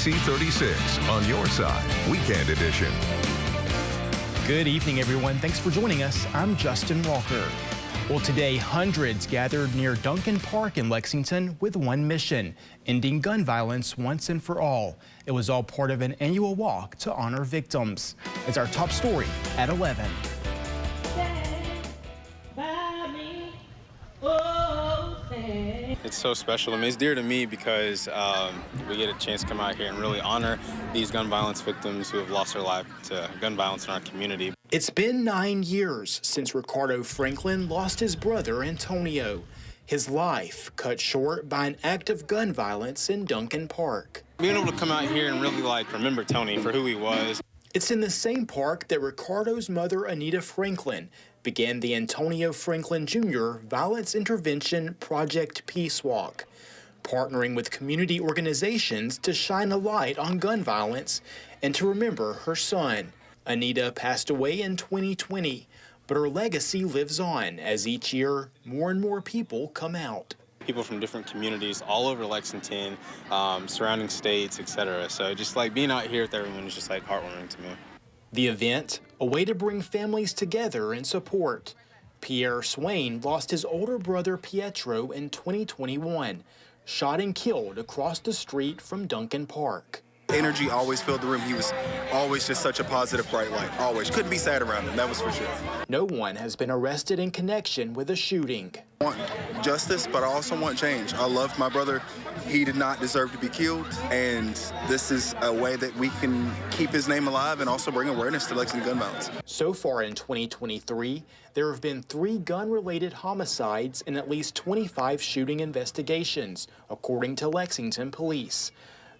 ABC 36 on your side, Weekend Edition. Good evening, everyone. Thanks for joining us. I'm Justin Walker. Well, today, hundreds gathered near Duncan Park in Lexington with one mission: ending gun violence once and for all. It was all part of an annual walk to honor victims. It's our top story at 11. It's so special to me. It's dear to me because we get a chance to come out here and really honor these gun violence victims who have lost their life to gun violence in our community. It's been 9 years since Ricardo Franklin lost his brother Antonio. His life cut short by an act of gun violence in Duncan Park. Being able to come out here and really remember Tony for who he was. It's in the same park that Ricardo's mother, Anita Franklin, began the Antonio Franklin Jr. Violence Intervention Project Peace Walk, partnering with community organizations to shine a light on gun violence and to remember her son. Anita passed away in 2020, but her legacy lives on as each year more and more people come out. People from different communities all over Lexington, surrounding states, etc. So just being out here with everyone is just heartwarming to me. The event, a way to bring families together and support. Pierre Swain lost his older brother Pietro in 2021, shot and killed across the street from Duncan Park. Energy always filled the room. He was always just such a positive, bright light. Always. Couldn't be sad around him, that was for sure. No one has been arrested in connection with the shooting. I want justice, but I also want change. I love my brother. He did not deserve to be killed, and this is a way that we can keep his name alive and also bring awareness to Lexington gun violence. So far in 2023, there have been 3 gun-related homicides and at least 25 shooting investigations, according to Lexington Police.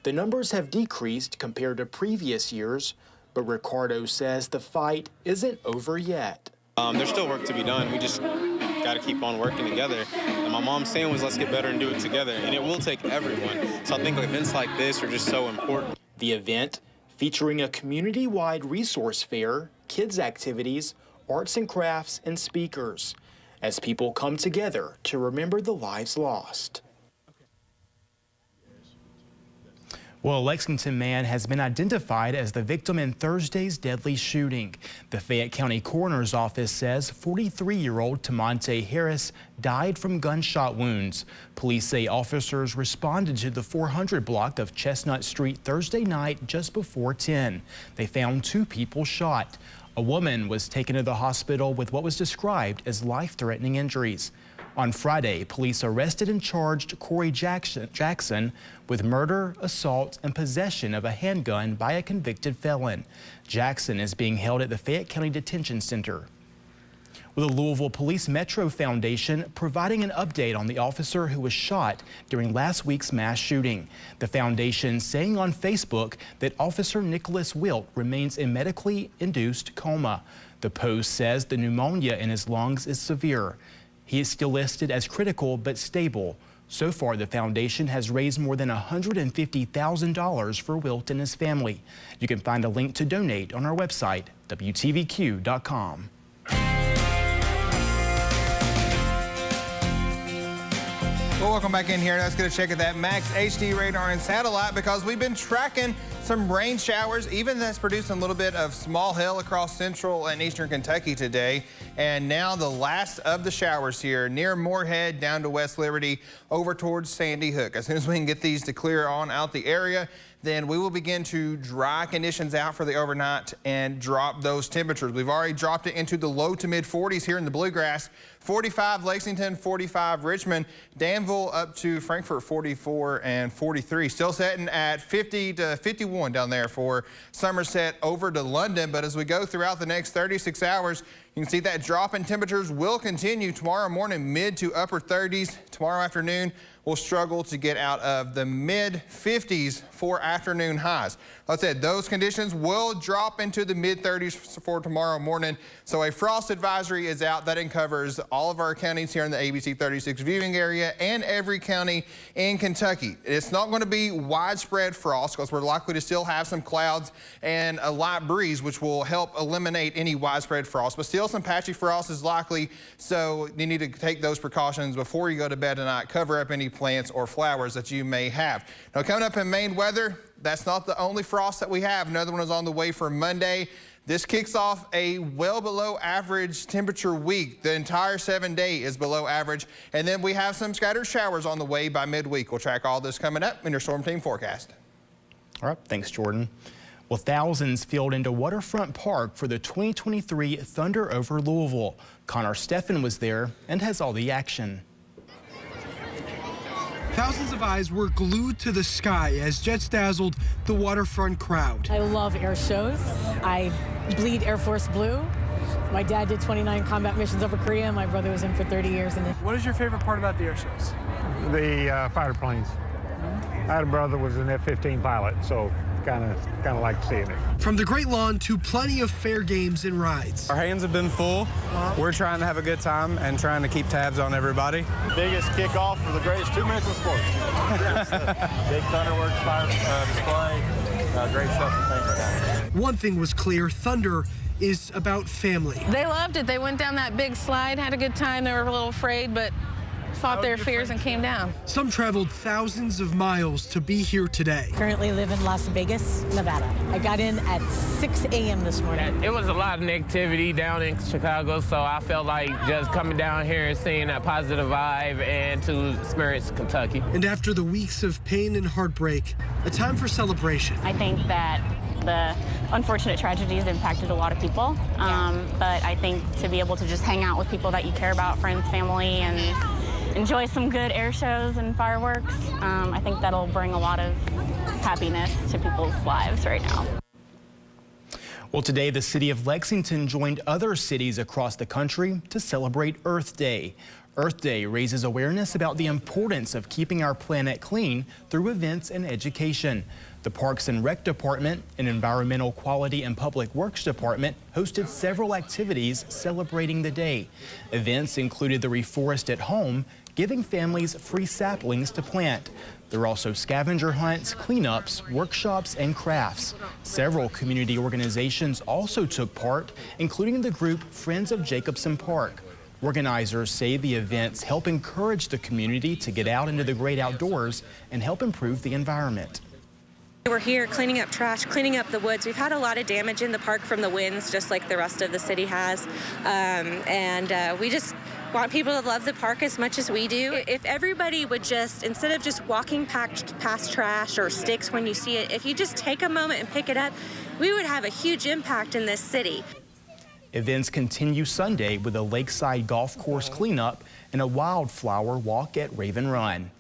The numbers have decreased compared to previous years, but Ricardo says the fight isn't over yet. There's still work to be done. We just got to keep on working together. And my mom's saying was, let's get better and do it together. And it will take everyone. So I think events like this are just so important. The event, featuring a community-wide resource fair, kids' activities, arts and crafts, and speakers, as people come together to remember the lives lost. Well, a Lexington man has been identified as the victim in Thursday's deadly shooting. The Fayette County Coroner's Office says 43-year-old Tamonte Harris died from gunshot wounds. Police say officers responded to the 400 block of Chestnut Street Thursday night just before 10. They found 2 people shot. A woman was taken to the hospital with what was described as life-threatening injuries. On Friday, police arrested and charged Corey Jackson with murder, assault, and possession of a handgun by a convicted felon. Jackson is being held at the Fayette County Detention Center. With the Louisville Police Metro Foundation providing an update on the officer who was shot during last week's mass shooting. The foundation saying on Facebook that Officer Nicholas Wilt remains in medically induced coma. The post says the pneumonia in his lungs is severe. He is still listed as critical but stable. So far, the foundation has raised more than $150,000 for Wilt and his family. You can find a link to donate on our website, WTVQ.com. Well, welcome back in here. Let's get a check at that Max HD radar and satellite because we've been tracking some rain showers, even that's producing a little bit of small hail across central and eastern Kentucky today. And now the last of the showers here near Moorhead down to West Liberty over towards Sandy Hook. As soon as we can get these to clear on out the area, then we will begin to dry conditions out for the overnight and drop those temperatures. We've already dropped it into the low to mid 40s here in the Bluegrass. 45 Lexington, 45 Richmond, Danville up to Frankfort 44 and 43. Still setting at 50 to 51 down there for Somerset over to London. But as we go throughout the next 36 hours, you can see that drop in temperatures will continue tomorrow morning, mid to upper 30s. Tomorrow afternoon, we'll struggle to get out of the mid 50s for afternoon highs. Like I said, those conditions will drop into the mid 30s for tomorrow morning. So a frost advisory is out that covers all of our counties here in the ABC 36 viewing area and every county in Kentucky. It's not going to be widespread frost because we're likely to still have some clouds and a light breeze, which will help eliminate any widespread frost, but still some patchy frost is likely. So you need to take those precautions before you go to bed tonight. Cover up any plants or flowers that you may have. Now, coming up in Maine weather, That's not the only frost that we have. Another one is on the way for Monday. This kicks off a well below average temperature week. The entire 7-day is below average. And then we have some scattered showers on the way by midweek. We'll track all this coming up in your Storm Team forecast. All right, thanks, Jordan. Well, thousands filed into Waterfront Park for the 2023 Thunder over Louisville. Connor Steffen was there and has all the action. Thousands of eyes were glued to the sky as jets dazzled the waterfront crowd. I love air shows. I bleed Air Force Blue. My dad did 29 combat missions over Korea. My brother was in for 30 years. What is your favorite part about the air shows? The fighter planes. I had a brother who was an F-15 pilot, so kind of like seeing it. From the Great Lawn to plenty of fair games and rides. Our hands have been full. We're trying to have a good time and trying to keep tabs on everybody. Biggest kickoff for the greatest 2 minutes in sports. Big Thunderworks fire display, great stuff and things like that. One thing was clear, Thunder is about family. They loved it. They went down that big slide, had a good time. They were a little afraid, but fought their fears and came down. Some traveled thousands of miles to be here today. Currently live in Las Vegas, Nevada. I got in at 6 a.m. this morning. It was a lot of negativity down in Chicago, so I felt like just coming down here and seeing that positive vibe and to experience Kentucky. And after the weeks of pain and heartbreak, a time for celebration. I think that the unfortunate tragedies impacted a lot of people, but I think to be able to just hang out with people that you care about, friends, family, and enjoy some good air shows and fireworks, I think that'll bring a lot of happiness to people's lives right now. Well, today the city of Lexington joined other cities across the country to celebrate Earth Day. Earth Day raises awareness about the importance of keeping our planet clean through events and education. The Parks and Rec Department and Environmental Quality and Public Works Department hosted several activities celebrating the day. Events included the Reforest at Home, giving families free saplings to plant. There were also scavenger hunts, cleanups, workshops, and crafts. Several community organizations also took part, including the group Friends of Jacobson Park. Organizers say the events help encourage the community to get out into the great outdoors and help improve the environment. We're here cleaning up trash, cleaning up the woods. We've had a lot of damage in the park from the winds, just like the rest of the city has. We just want people to love the park as much as we do. If everybody would just, instead of just walking past trash or sticks when you see it, if you just take a moment and pick it up, we would have a huge impact in this city. Events continue Sunday with a lakeside golf course cleanup and a wildflower walk at Raven Run.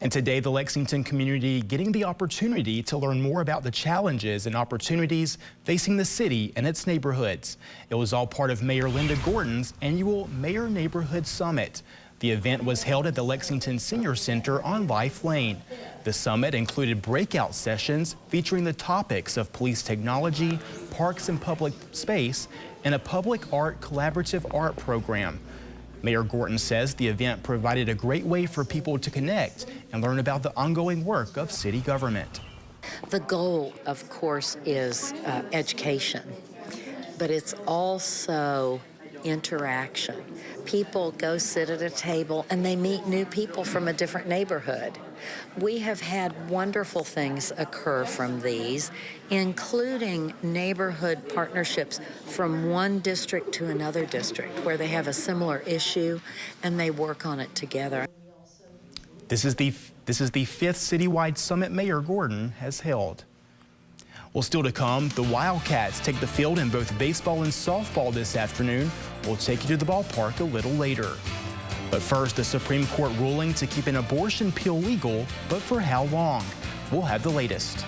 And today, the Lexington community getting the opportunity to learn more about the challenges and opportunities facing the city and its neighborhoods. It was all part of Mayor Linda Gordon's annual Mayor Neighborhood Summit. The event was held at the Lexington Senior Center on Life Lane. The summit included breakout sessions featuring the topics of police technology, parks and public space, and a public art collaborative art program. Mayor Gorton says the event provided a great way for people to connect and learn about the ongoing work of city government. The goal, of course, is education, but it's also interaction. People go sit at a table and they meet new people from a different neighborhood. We have had wonderful things occur from these, including neighborhood partnerships from one district to another district where they have a similar issue and they work on it together. This is the fifth citywide summit Mayor Gordon has held. Well, still to come, the Wildcats take the field in both baseball and softball this afternoon. We'll take you to the ballpark a little later. But first, the Supreme Court ruling to keep an abortion pill legal, but for how long? We'll have the latest.